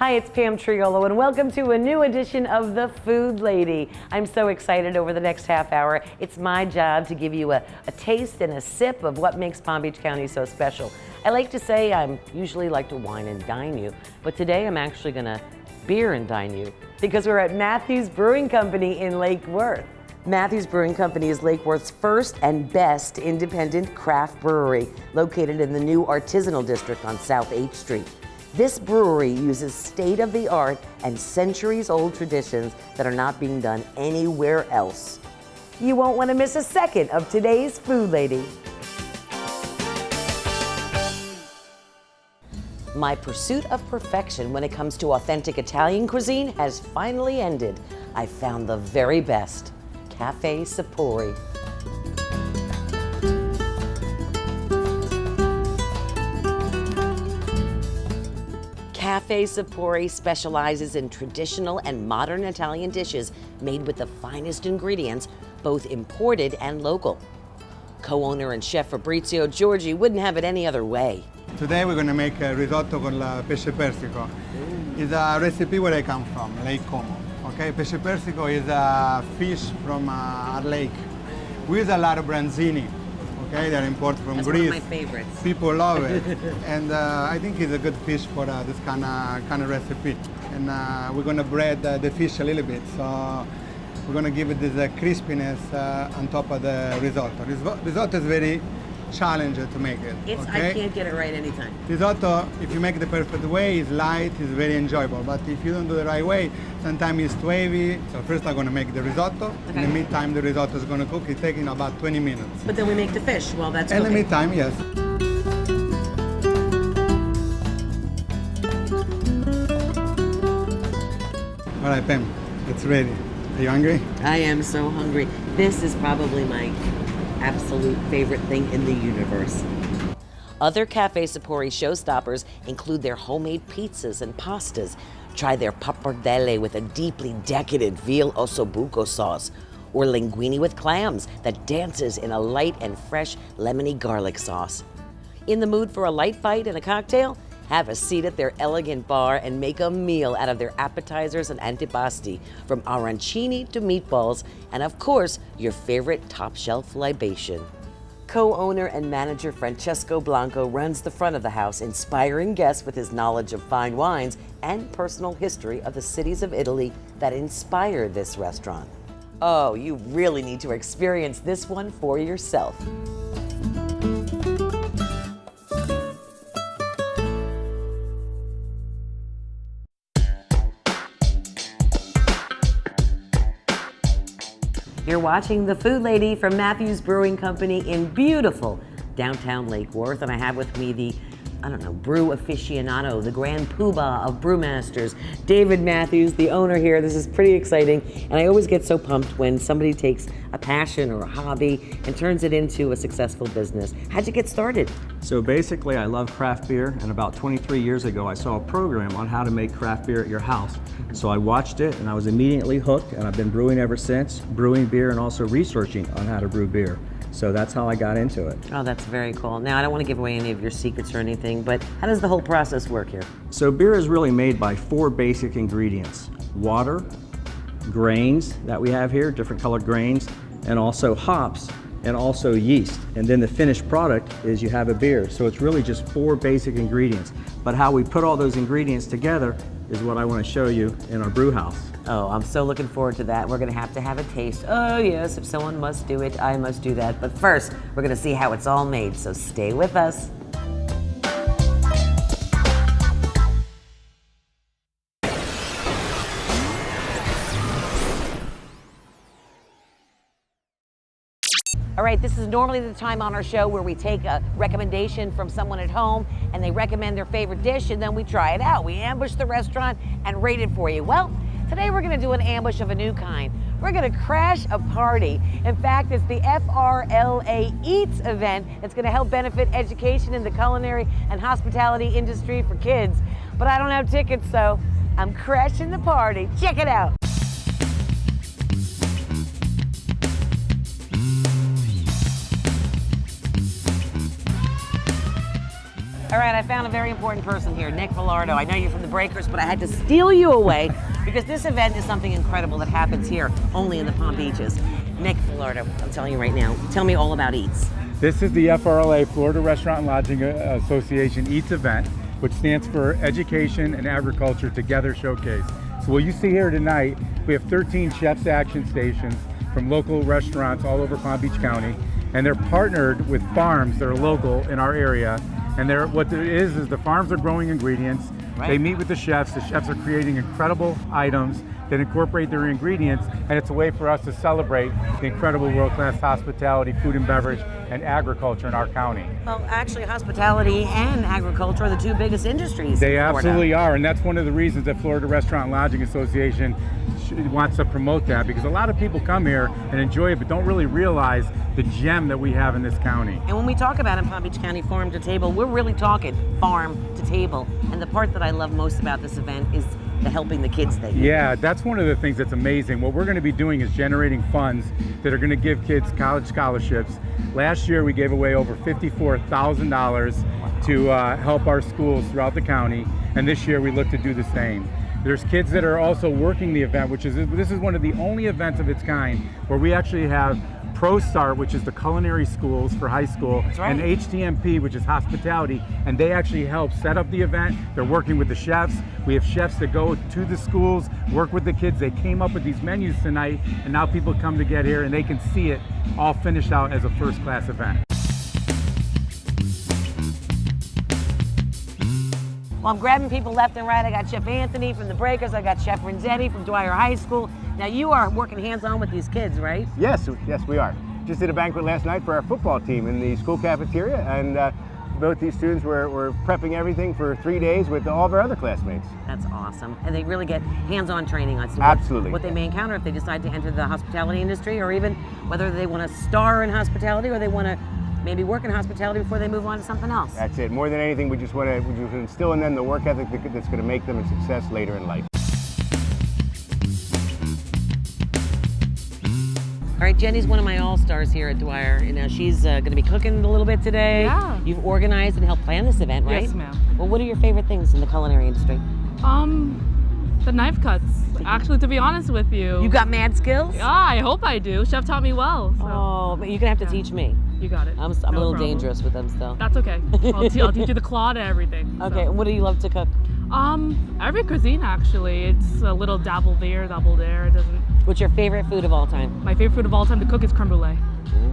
Hi, it's Pam Triolo, and welcome to a new edition of The Food Lady. I'm so excited over the next half hour. It's my job to give you a taste and a sip of what makes Palm Beach County so special. I like to say I usually like to wine and dine you, but today I'm actually gonna beer and dine you because we're at Mathew's Brewing Company in Lake Worth. Mathew's Brewing Company is Lake Worth's first and best independent craft brewery located in the new artisanal district on South 8th Street. This brewery uses state-of-the-art and centuries-old traditions that are not being done anywhere else. You won't want to miss a second of today's Food Lady. My pursuit of perfection when it comes to authentic Italian cuisine has finally ended. I found the very best, Cafe Sapori. Cafe Sapori specializes in traditional and modern Italian dishes made with the finest ingredients, both imported and local. Co-owner and chef Fabrizio Giorgi wouldn't have it any other way. Today we're going to make a risotto con la pesce persico. It's a recipe where I come from, Lake Como. Okay, pesce persico is a fish from a lake. We use a lot of branzini. Okay, they're imported from That's Greece. One of my favorites. People love it, and I think it's a good fish for this kind of recipe. And we're gonna bread the fish a little bit, so we're gonna give it this crispiness on top of the risotto. Risotto is very challenging to make it. Okay? I can't get it right anytime. Risotto, if you make it the perfect way, is light, is very enjoyable. But if you don't do the right way, sometimes it's too heavy. So first I'm going to make the risotto. Okay. In the meantime, the risotto is going to cook. It's taking about 20 minutes. But then we make the fish while that's In the cooking. meantime, yes. All right, Pam, it's ready. Are you hungry? I am so hungry. This is probably my absolute favorite thing in the universe. Other Cafe Sapori showstoppers include their homemade pizzas and pastas. Try their pappardelle with a deeply decadent veal ossobuco sauce, or linguine with clams that dances in a light and fresh lemony garlic sauce. In the mood for a light bite and a cocktail? Have a seat at their elegant bar and make a meal out of their appetizers and antipasti, from arancini to meatballs, and of course, your favorite top shelf libation. Co-owner and manager Francesco Blanco runs the front of the house, inspiring guests with his knowledge of fine wines and personal history of the cities of Italy that inspired this restaurant. Oh, you really need to experience this one for yourself. You're watching The Food Lady from Mathew's Brewing Company in beautiful downtown Lake Worth, and I have with me the, brew aficionado, the grand poobah of brewmasters, David Mathews, the owner here. This is pretty exciting, and I always get so pumped when somebody takes a passion or a hobby and turns it into a successful business. How'd you get started? So basically, I love craft beer, and about 23 years ago, I saw a program on how to make craft beer at your house. So I watched it, and I was immediately hooked, and I've been brewing ever since, brewing beer and also researching on how to brew beer. So that's how I got into it. Oh, that's very cool. Now, I don't want to give away any of your secrets or anything, but how does the whole process work here? So beer is really made by 4 basic ingredients: water, grains that we have here, different colored grains, and also hops, and also yeast. And then the finished product is you have a beer. So it's really just 4 basic ingredients. But how we put all those ingredients together is what I want to show you in our brew house. Oh, I'm so looking forward to that. We're gonna have to have a taste. Oh yes, if someone must do it, I must do that. But first, we're gonna see how it's all made, so stay with us. All right, this is normally the time on our show where we take a recommendation from someone at home and they recommend their favorite dish, and then we try it out. We ambush the restaurant and rate it for you. Well, today we're gonna do an ambush of a new kind. We're gonna crash a party. In fact, it's the FRLA Eats event that's gonna help benefit education in the culinary and hospitality industry for kids. But I don't have tickets, so I'm crashing the party. Check it out. All right, I found a very important person here, Nick Villardo. I know you're from the Breakers, but I had to steal you away because this event is something incredible that happens here only in the Palm Beaches. Nick Villardo, I'm telling you right now, tell me all about EATS. This is the FRLA, Florida Restaurant and Lodging Association EATS event, which stands for Education and Agriculture Together Showcase. So what you see here tonight, we have 13 Chef's Action Stations from local restaurants all over Palm Beach County, and they're partnered with farms that are local in our area. And what it is the farms are growing ingredients. Right. They meet with the chefs. The chefs are creating incredible items that incorporate their ingredients, and it's a way for us to celebrate the incredible world-class hospitality, food and beverage, and agriculture in our county. Well, actually, hospitality and agriculture are the two biggest industries. They in Florida. absolutely are, and that's one of the reasons that Florida Restaurant and Lodging Association wants to promote that, because a lot of people come here and enjoy it, but don't really realize the gem that we have in this county. And when we talk about in Palm Beach County farm to table, we're really talking farm to table. And the part that I love most about this event is the helping the kids thing. Yeah, that's one of the things that's amazing. What we're going to be doing is generating funds that are going to give kids college scholarships. Last year we gave away over $54,000 to help our schools throughout the county, and this year we look to do the same. There's kids that are also working the event, this is one of the only events of its kind where we actually have ProStart, which is the culinary schools for high school, right, and HTMP, which is hospitality, and they actually help set up the event. They're working with the chefs. We have chefs that go to the schools, work with the kids. They came up with these menus tonight, and now people come to get here and they can see it all finished out as a first-class event. Well, I'm grabbing people left and right. I got Chef Anthony from the Breakers. I got Chef Renzetti from Dwyer High School. Now, you are working hands-on with these kids, right? Yes, we are. Just did a banquet last night for our football team in the school cafeteria, and both these students were prepping everything for 3 days with all of our other classmates. That's awesome. And they really get hands-on training on Absolutely. What they may encounter if they decide to enter the hospitality industry, or even whether they want to star in hospitality or they want to maybe work in hospitality before they move on to something else. That's it. More than anything, we just want to instill in them the work ethic that's going to make them a success later in life. All right, Jenny's one of my all-stars here at Dwyer. And now she's going to be cooking a little bit today. Yeah. You've organized and helped plan this event, right? Yes, ma'am. Well, what are your favorite things in the culinary industry? The knife cuts. Actually, to be honest with you. You got mad skills? Yeah, I hope I do. Chef taught me well. So. Oh, but you're going to have to teach me. You got it. I'm a little dangerous with them still. That's okay. I'll teach you the claw to everything. Okay, so. and what do you love to cook? Every cuisine actually. It's a little dabble there, dabble there. It doesn't. What's your favorite food of all time? My favorite food of all time to cook is creme brulee.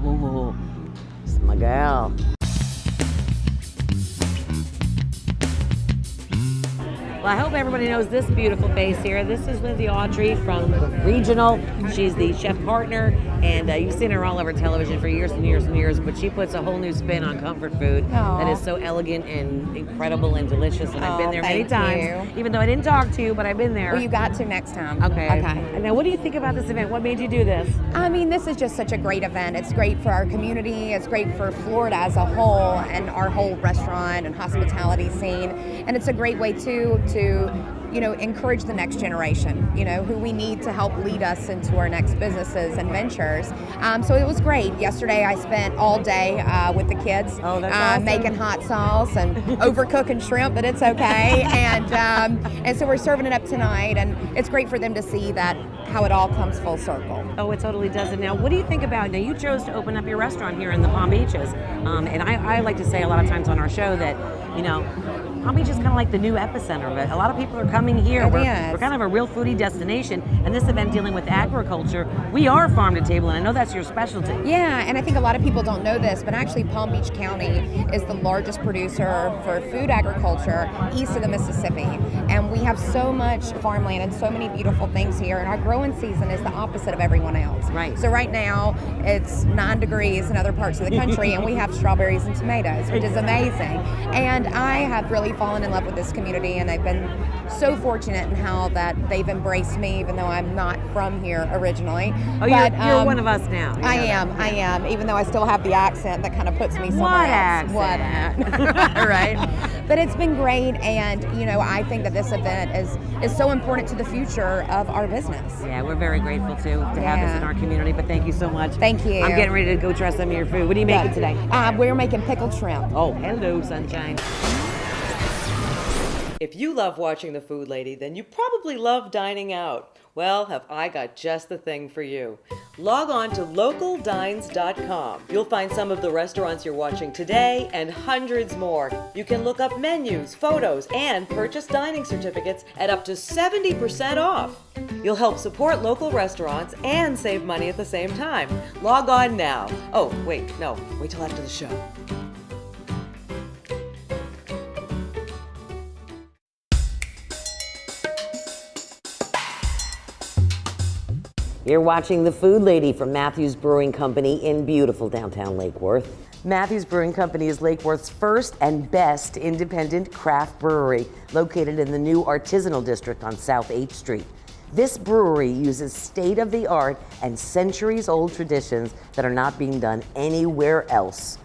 Ooh, it's my gal. Well, I hope everybody knows this beautiful face here. This is Lindsay Autry from Regional. She's the chef partner, and you've seen her all over television for years and years and years, but she puts a whole new spin on comfort food that is so elegant and incredible and delicious, and I've been there many times. Even though I didn't talk to you, but I've been there. Well, you got to next time. Okay. And now, what do you think about this event? What made you do this? I mean, this is just such a great event. It's great for our community. It's great for Florida as a whole and our whole restaurant and hospitality scene. And it's a great way, too, to encourage the next generation, who we need to help lead us into our next businesses and ventures. So it was great. Yesterday I spent all day with the kids, awesome. making hot sauce and overcooking shrimp, but it's okay. And so we're serving it up tonight, and it's great for them to see that how it all comes full circle. Oh, it totally does. And now, what do you think about, now you chose to open up your restaurant here in the Palm Beaches, and I like to say a lot of times on our show that, Palm Beach is kind of like the new epicenter of it. A lot of people are coming here. We're kind of a real foodie destination, and this event dealing with agriculture, we are farm to table, and I know that's your specialty. Yeah, and I think a lot of people don't know this, but actually Palm Beach County is the largest producer for food agriculture east of the Mississippi, and we have so much farmland and so many beautiful things here, and our growing season is the opposite of everyone else. Right. So right now it's 9 degrees in other parts of the country, and we have strawberries and tomatoes, which is amazing. And I have really fallen in love with this community, and I've been so fortunate in how that they've embraced me, even though I'm not from here originally. Oh, but, you're one of us now. I am, even though I still have the accent that kind of puts me somewhere else. What accent? Right. But it's been great, and I think that this event is so important to the future of our business. Yeah, we're very grateful to have this in our community, but thank you so much. Thank you. I'm getting ready to go try some of your food. What are you making today? We're making pickled shrimp. Oh, hello, sunshine. If you love watching The Food Lady, then you probably love dining out. Well, have I got just the thing for you. Log on to localdines.com. You'll find some of the restaurants you're watching today and hundreds more. You can look up menus, photos, and purchase dining certificates at up to 70% off. You'll help support local restaurants and save money at the same time. Log on now. Oh, wait till after the show. You're watching The Food Lady from Mathew's Brewing Company in beautiful downtown Lake Worth. Mathews Brewing Company is Lake Worth's first and best independent craft brewery, located in the new artisanal district on South 8th Street. This brewery uses state-of-the-art and centuries-old traditions that are not being done anywhere else.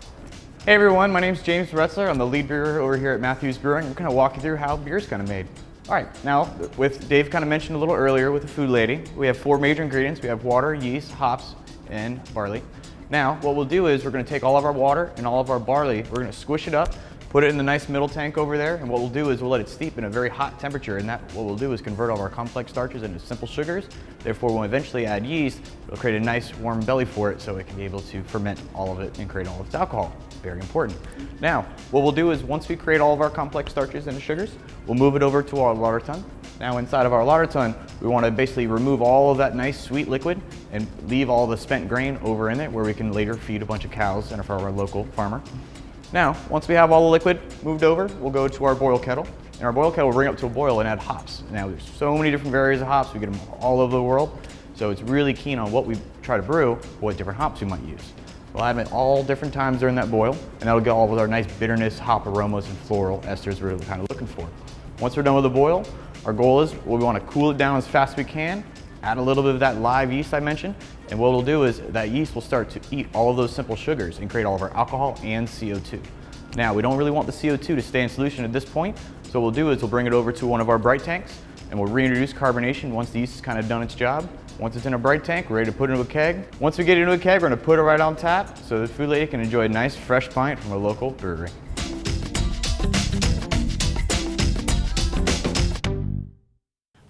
Hey everyone, my name's James Retzler. I'm the lead brewer over here at Mathews Brewing. We're going to walk you through how beer's kind of made. All right, now, with Dave kind of mentioned a little earlier with the Food Lady, we have 4 major ingredients. We have water, yeast, hops, and barley. Now, what we'll do is we're going to take all of our water and all of our barley, we're going to squish it up, put it in the nice middle tank over there, and what we'll do is we'll let it steep in a very hot temperature, and what we'll do is convert all of our complex starches into simple sugars. Therefore, when we eventually add yeast, it'll create a nice warm belly for it so it can be able to ferment all of it and create all of its alcohol. Very important. Now, what we'll do is once we create all of our complex starches into sugars, we'll move it over to our lauter tun. Now inside of our lauter tun, we want to basically remove all of that nice sweet liquid and leave all the spent grain over in it where we can later feed a bunch of cows and for our local farmer. Now, once we have all the liquid moved over, we'll go to our boil kettle. And our boil kettle will bring up to a boil and add hops. Now there's so many different varieties of hops, we get them all over the world. So it's really keen on what we try to brew, what different hops we might use. We'll add them at all different times during that boil, and that'll get all with our nice bitterness, hop aromas, and floral esters we're kind of looking for. Once we're done with the boil, our goal is we want to cool it down as fast as we can, add a little bit of that live yeast I mentioned, and what we'll do is that yeast will start to eat all of those simple sugars and create all of our alcohol and CO2. Now, we don't really want the CO2 to stay in solution at this point, so what we'll do is we'll bring it over to one of our bright tanks, and we'll reintroduce carbonation once the yeast has kind of done its job. Once it's in a bright tank, we're ready to put it into a keg. Once we get it into a keg, we're going to put it right on tap so the Food Lady can enjoy a nice fresh pint from a local brewery.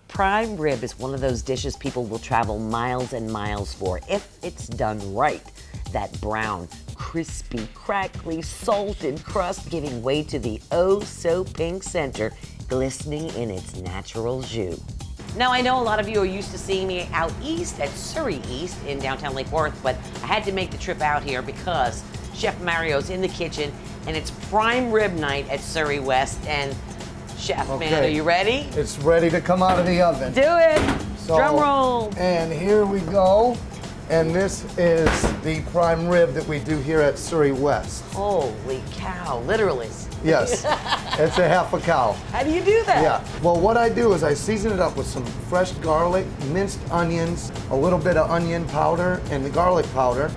Prime rib is one of those dishes people will travel miles and miles for if it's done right. That brown, crispy, crackly, salted crust giving way to the oh-so-pink center, glistening in its natural jus. Now, I know a lot of you are used to seeing me out east at Surrey East in downtown Lake Worth, but I had to make the trip out here because Chef Mario's in the kitchen and it's prime rib night at Surrey West. And Chef, man, are you ready? It's ready to come out of the oven. Do it! Drum roll! And here we go. And this is the prime rib that we do here at Surrey West. Holy cow, literally. Yes, it's a half a cow. How do you do that? Yeah, well what I do is I season it up with some fresh garlic, minced onions, a little bit of onion powder and the garlic powder,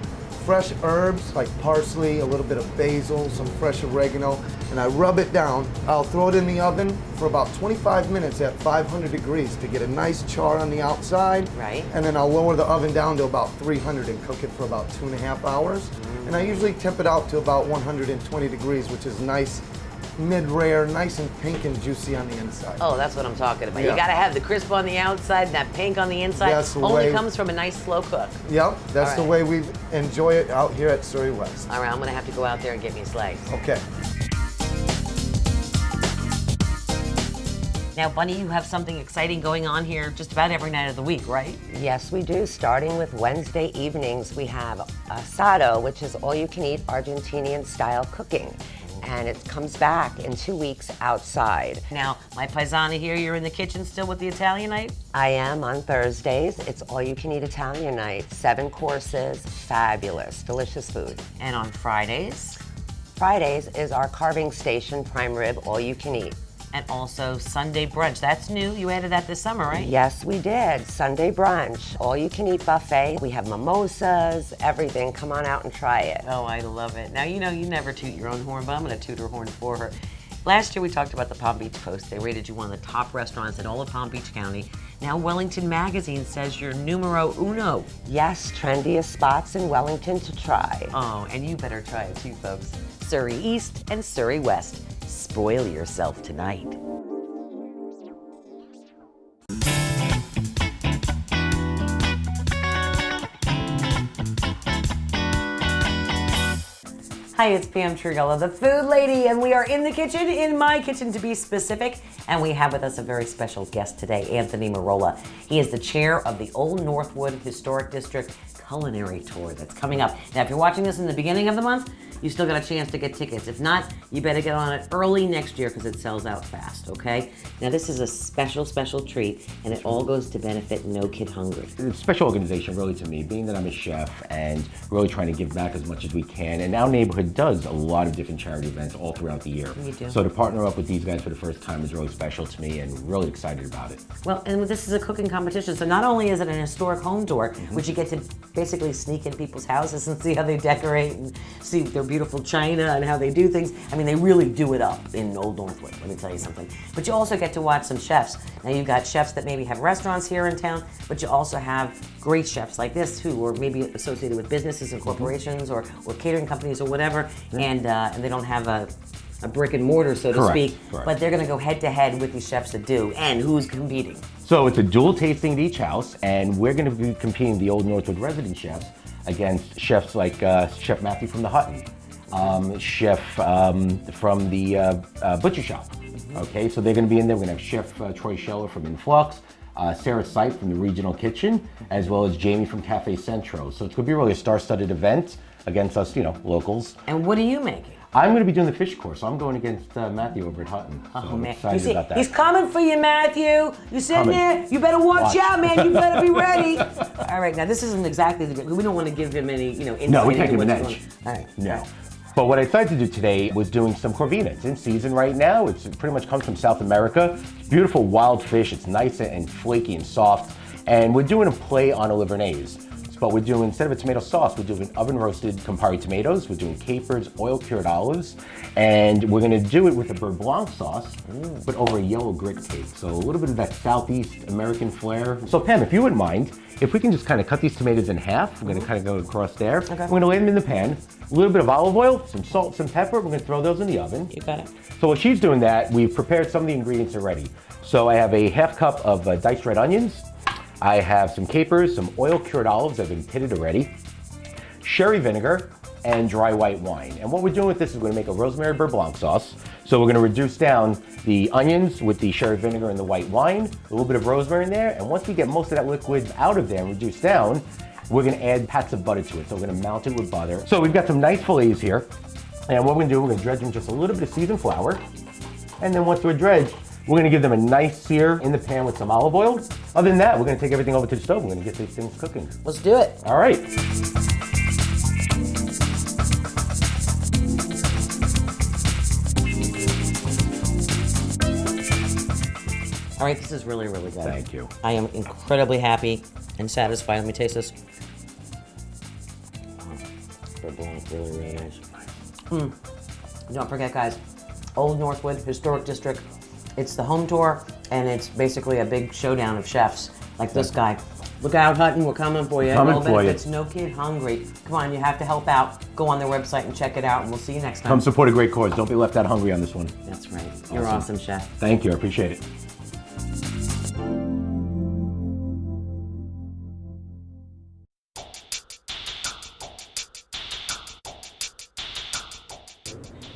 fresh herbs like parsley, a little bit of basil, some fresh oregano, and I rub it down. I'll throw it in the oven for about 25 minutes at 500 degrees to get a nice char on the outside. Right. And then I'll lower the oven down to about 300 and cook it for about 2.5 hours. And I usually temp it out to about 120 degrees, which is nice, mid-rare, nice and pink and juicy on the inside. Oh, that's what I'm talking about. Yeah. You gotta have the crisp on the outside and that pink on the inside. That's the Only way- comes from a nice slow cook. Yep, that's the All way right. we enjoy it out here at Surrey West. All right, I'm gonna have to go out there and get me a slice. Okay. Now, Bunny, you have something exciting going on here just about every night of the week, right? Yes, we do. Starting with Wednesday evenings, we have asado, which is all-you-can-eat Argentinian-style cooking. And it comes back in 2 weeks outside. Now, my paisana here, you're in the kitchen still with the Italian night? I am on Thursdays. It's all-you-can-eat Italian night. 7 courses, fabulous, delicious food. And on Fridays? Fridays is our carving station, prime rib, all-you-can-eat. And also Sunday brunch. That's new. You added that this summer, right? Yes, we did. Sunday brunch, all-you-can-eat buffet. We have mimosas, everything. Come on out and try it. Oh, I love it. Now, you know you never toot your own horn, but I'm going to toot her horn for her. Last year we talked about the Palm Beach Post. They rated you one of the top restaurants in all of Palm Beach County. Now Wellington Magazine says you're numero uno. Yes, trendiest spots in Wellington to try. Oh, and you better try it too, folks. Surrey East and Surrey West. Spoil yourself tonight. Hi, it's Pam Trugella, the food lady, and we are in the kitchen, in my kitchen to be specific, and we have with us a very special guest today, Anthony Marola. He is the chair of the Old Northwood Historic District Culinary Tour that's coming up. Now, if you're watching this in the beginning of the month, you still got a chance to get tickets. If not, you better get on it early next year because it sells out fast, okay? Now, this is a special, special treat, and it all goes to benefit No Kid Hungry. It's a special organization, really, to me, being that I'm a chef and really trying to give back as much as we can. And our neighborhood does a lot of different charity events all throughout the year. You do. So to partner up with these guys for the first time is really special to me and really excited about it. Well, and this is a cooking competition, so not only is it an historic home tour, which you get to basically sneak in people's houses and see how they decorate and see their beautiful china and how they do things. I mean, they really do it up in Old Northwood, let me tell you something. But you also get to watch some chefs. Now, you've got chefs that maybe have restaurants here in town, but you also have great chefs like this who are maybe associated with businesses and corporations or catering companies or whatever, and they don't have a brick and mortar, so to speak, but they're going to go head to head with these chefs that do. And who's competing? So it's a dual tasting at each house, and we're going to be competing the Old Northwood resident chefs against chefs like Chef Mathew from the Hutton, chef from the butcher shop. Okay, so they're going to be in there. We're going to have Chef Troy Scheller from Influx, Sarah Sipe from the Regional Kitchen, as well as Jamie from Cafe Centro. So it's going to be really a star-studded event against us, you know, locals. And what are you making? I'm going to be doing the fish course, so I'm going against Mathew over at Hutton. So I'm excited about that. He's coming for you, Matthew. You sitting there? You better watch out, man. You better be ready. All right, now this isn't exactly the. We don't want to give him any, insight. No, we can't give him an edge. All right. No. But what I decided to do today was doing some corvina. It's in season right now. It pretty much comes from South America. Beautiful wild fish. It's nice and flaky and soft. And we're doing a play on a Livornese. But we're doing, instead of a tomato sauce, we're doing oven roasted Campari tomatoes. We're doing capers, oil cured olives. And we're gonna do it with a beurre blanc sauce, but over a yellow grit cake. So a little bit of that Southeast American flair. So Pam, if you wouldn't mind, if we can just kind of cut these tomatoes in half, we're gonna kind of go across there. Okay. We're gonna lay them in the pan. A little bit of olive oil, some salt, some pepper. We're gonna throw those in the oven. You got it. So while she's doing that, we've prepared some of the ingredients already. So I have a half cup of diced red onions. I have some capers, some oil-cured olives that have been pitted already, sherry vinegar, and dry white wine. And what we're doing with this is we're gonna make a rosemary beurre blanc sauce. So we're gonna reduce down the onions with the sherry vinegar and the white wine, a little bit of rosemary in there, and once we get most of that liquid out of there and reduced down, we're gonna add pats of butter to it. So we're gonna mount it with butter. So we've got some nice fillets here, and what we're gonna do, we're gonna dredge them just a little bit of seasoned flour, and then once we're dredged, we're gonna give them a nice sear in the pan with some olive oil. Other than that, we're gonna take everything over to the stove. We're gonna get these things cooking. Let's do it. All right. All right, this is really, really good. Thank you. I am incredibly happy and satisfied. Let me taste this. Beurre blanc, really, really nice. Don't forget, guys, Old Northwood Historic District. It's the home tour, and it's basically a big showdown of chefs like this guy. Look out, Hutton, we're coming for you. Coming for you. It's No Kid Hungry. Come on, you have to help out. Go on their website and check it out, and we'll see you next time. Come support a great cause. Don't be left out hungry on this one. That's right. You're awesome, chef. Thank you, I appreciate it.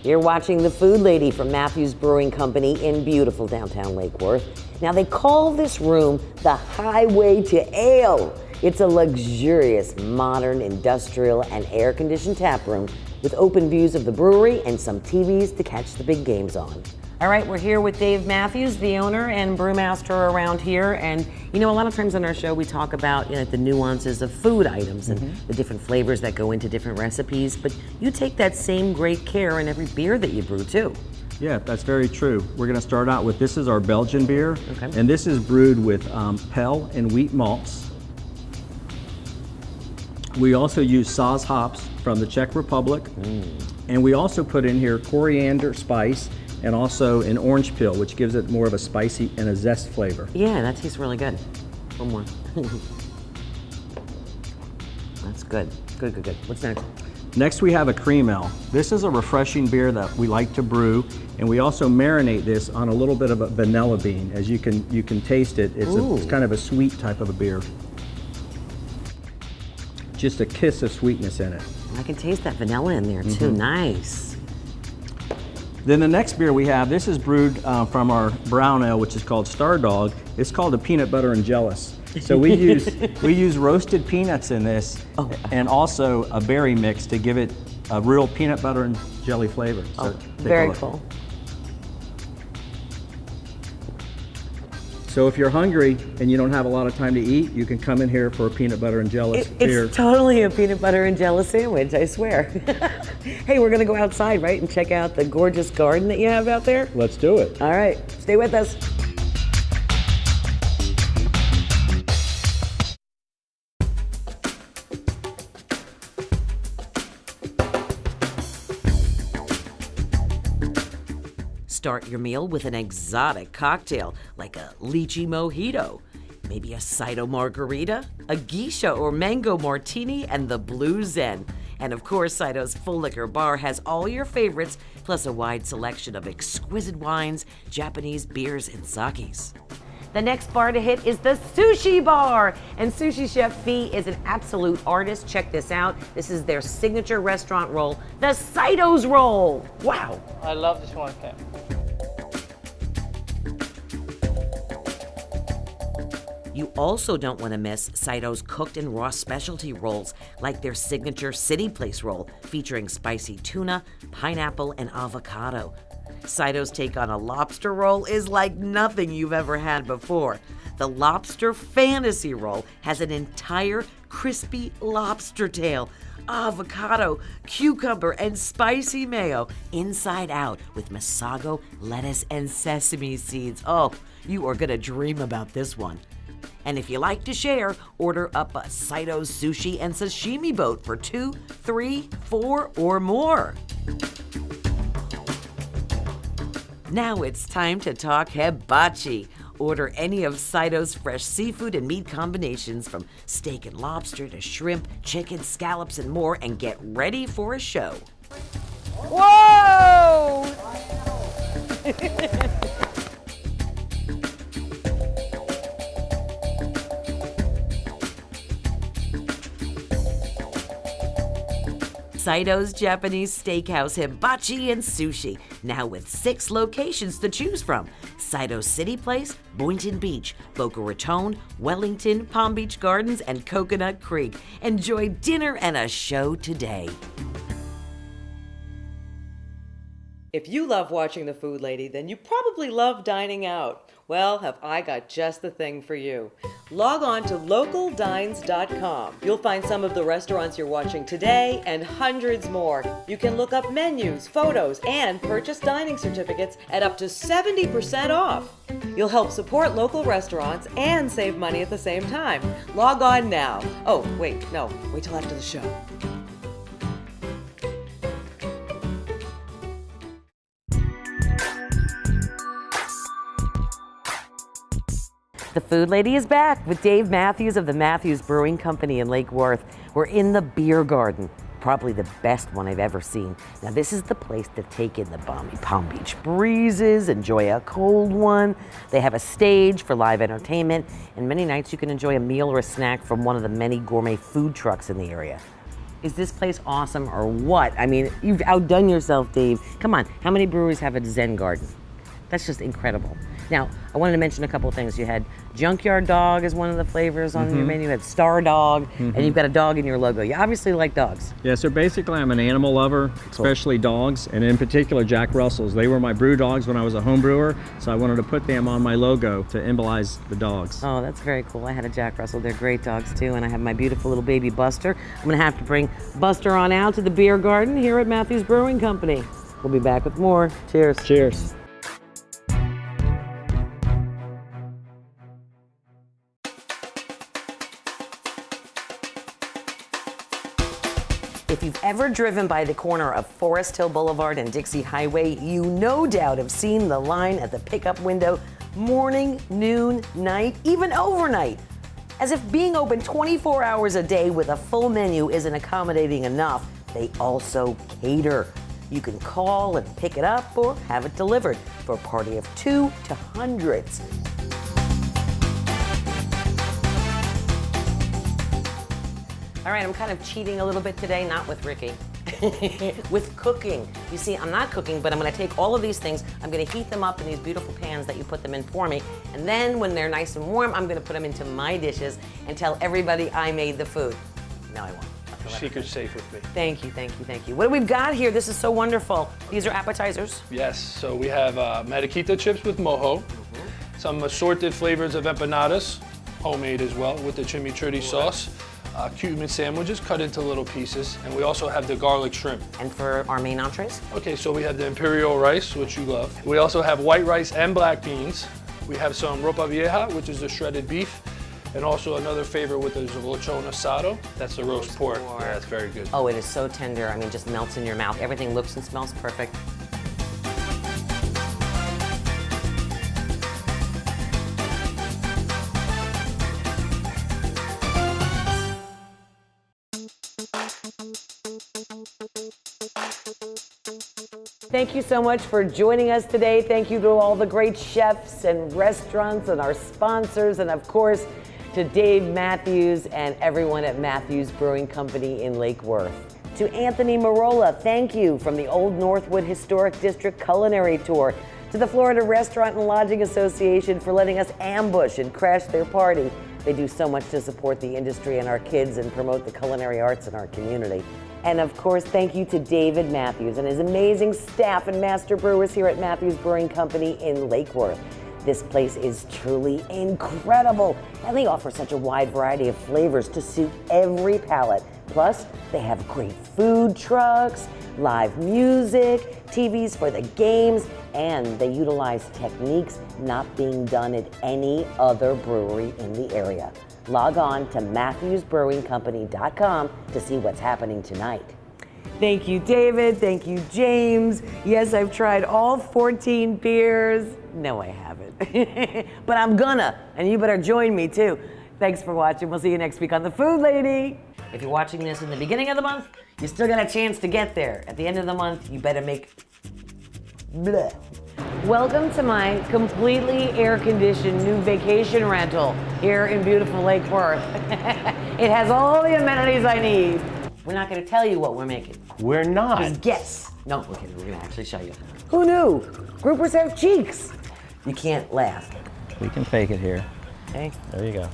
You're watching The Food Lady from Mathew's Brewing Company in beautiful downtown Lake Worth. Now, they call this room the Highway to Ale. It's a luxurious, modern, industrial, and air-conditioned tap room with open views of the brewery and some TVs to catch the big games on. All right, we're here with Dave Matthews, the owner and brewmaster around here. And a lot of times on our show we talk about the nuances of food items and the different flavors that go into different recipes. But you take that same great care in every beer that you brew too. Yeah, that's very true. We're going to start out with, this is our Belgian beer. Okay. And this is brewed with Pell and wheat malts. We also use Saaz hops from the Czech Republic. And we also put in here coriander spice and also an orange peel, which gives it more of a spicy and a zest flavor. Yeah, that tastes really good. One more. That's good. Good, good, good. What's next? Next we have a cream ale. This is a refreshing beer that we like to brew, and we also marinate this on a little bit of a vanilla bean. As you can taste it, it's kind of a sweet type of a beer. just a kiss of sweetness in it. I can taste that vanilla in there too. Nice. Then the next beer we have, this is brewed from our brown ale, which is called Star Dog. It's called a peanut butter and jealous. So we use roasted peanuts in this, and also a berry mix to give it a real peanut butter and jelly flavor. So very cool. So if you're hungry and you don't have a lot of time to eat, you can come in here for a peanut butter and jealous beer. It's totally a peanut butter and jelly sandwich, I swear. Hey, we're gonna go outside, right, and check out the gorgeous garden that you have out there? Let's do it. All right, stay with us. Start your meal with an exotic cocktail like a lychee mojito, maybe a Cido margarita, a geisha or mango martini, and the Blue Zen. And of course, Cido's full liquor bar has all your favorites, plus a wide selection of exquisite wines, Japanese beers, and sakes. The next bar to hit is the Sushi Bar. And Sushi Chef Fee is an absolute artist. Check this out. This is their signature restaurant roll, the Cido's Roll. Wow. I love this one, Kim. You also don't want to miss Cido's cooked and raw specialty rolls, like their signature City Place roll, featuring spicy tuna, pineapple, and avocado. Cido's take on a lobster roll is like nothing you've ever had before. The Lobster Fantasy Roll has an entire crispy lobster tail, avocado, cucumber, and spicy mayo inside out with masago, lettuce, and sesame seeds. Oh, you are gonna dream about this one. And if you like to share, order up a Cido's sushi and sashimi boat for 2, 3, 4, or more. Now it's time to talk hibachi. Order any of Cido's fresh seafood and meat combinations, from steak and lobster to shrimp, chicken, scallops, and more, and get ready for a show. Whoa! Cido's Japanese Steakhouse, Hibachi, and Sushi, now with 6 locations to choose from. Cido City Place, Boynton Beach, Boca Raton, Wellington, Palm Beach Gardens, and Coconut Creek. Enjoy dinner and a show today. If you love watching The Food Lady, then you probably love dining out. Well, have I got just the thing for you. Log on to localdines.com. You'll find some of the restaurants you're watching today and hundreds more. You can look up menus, photos, and purchase dining certificates at up to 70% off. You'll help support local restaurants and save money at the same time. Log on now. Oh, wait till after the show. The Food Lady is back with Dave Matthews of the Matthews Brewing Company in Lake Worth. We're in the beer garden, probably the best one I've ever seen. Now this is the place to take in the balmy Palm Beach breezes, enjoy a cold one. They have a stage for live entertainment, and many nights you can enjoy a meal or a snack from one of the many gourmet food trucks in the area. Is this place awesome or what? I mean, you've outdone yourself, Dave. Come on, how many breweries have a Zen garden? That's just incredible. Now, I wanted to mention a couple of things. You had Junkyard Dog as one of the flavors on your menu. You had Star Dog, and you've got a dog in your logo. You obviously like dogs. Yeah, so basically I'm an animal lover, especially dogs, and in particular Jack Russells. They were my brew dogs when I was a home brewer, so I wanted to put them on my logo to symbolize the dogs. Oh, that's very cool. I had a Jack Russell. They're great dogs too, and I have my beautiful little baby Buster. I'm gonna have to bring Buster on out to the beer garden here at Matthews Brewing Company. We'll be back with more. Cheers. Cheers. If you've ever driven by the corner of Forest Hill Boulevard and Dixie Highway, you no doubt have seen the line at the pickup window morning, noon, night, even overnight. As if being open 24 hours a day with a full menu isn't accommodating enough, they also cater. You can call and pick it up or have it delivered for a party of 2 to hundreds. All right, I'm kind of cheating a little bit today, not with Ricky, with cooking. You see, I'm not cooking, but I'm gonna take all of these things, I'm gonna heat them up in these beautiful pans that you put them in for me, and then when they're nice and warm, I'm gonna put them into my dishes and tell everybody I made the food. No, I won't. Secret's safe with me. Thank you, thank you, thank you. What do we've got here? This is so wonderful. These are appetizers. Yes, so we have mariquita chips with mojo, some assorted flavors of empanadas, homemade as well, with the chimichurri sauce, cumin sandwiches cut into little pieces, and we also have the garlic shrimp. And for our main entrees? Okay, so we have the imperial rice, which you love. We also have white rice and black beans. We have some ropa vieja, which is the shredded beef, and also another favorite with the lechon asado. That's the roast pork. Yeah, that's very good. Oh, it is so tender. I mean, just melts in your mouth. Everything looks and smells perfect. Thank you so much for joining us today. Thank you to all the great chefs and restaurants and our sponsors, and of course, to Dave Mathews and everyone at Mathews Brewing Company in Lake Worth. To Anthony Marola, thank you from the Old Northwood Historic District Culinary Tour. To the Florida Restaurant and Lodging Association for letting us ambush and crash their party. They do so much to support the industry and our kids and promote the culinary arts in our community. And of course, thank you to David Mathews and his amazing staff and master brewers here at Mathews Brewing Company in Lake Worth. This place is truly incredible, and they offer such a wide variety of flavors to suit every palate. Plus, they have great food trucks, live music, TVs for the games, and they utilize techniques not being done at any other brewery in the area. Log on to MathewsBrewingCompany.com to see what's happening tonight. Thank you, David. Thank you, James. Yes, I've tried all 14 beers. No, I haven't. But I'm gonna, and you better join me too. Thanks for watching. We'll see you next week on The Food Lady. If you're watching this in the beginning of the month, you still got a chance to get there. At the end of the month, you better make bleh. Welcome to my completely air-conditioned new vacation rental here in beautiful Lake Worth. It has all the amenities I need. We're not gonna tell you what we're making. We're not. Just guess. No, okay, we're gonna actually show you. Who knew? Groupers have cheeks. You can't laugh. We can fake it here. Okay. There you go.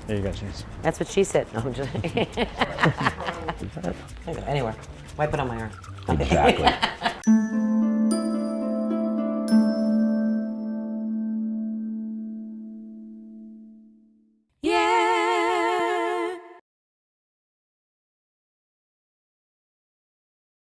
There you go, James. That's what she said. No, I'm just. Anyway, wipe it on my arm. Exactly.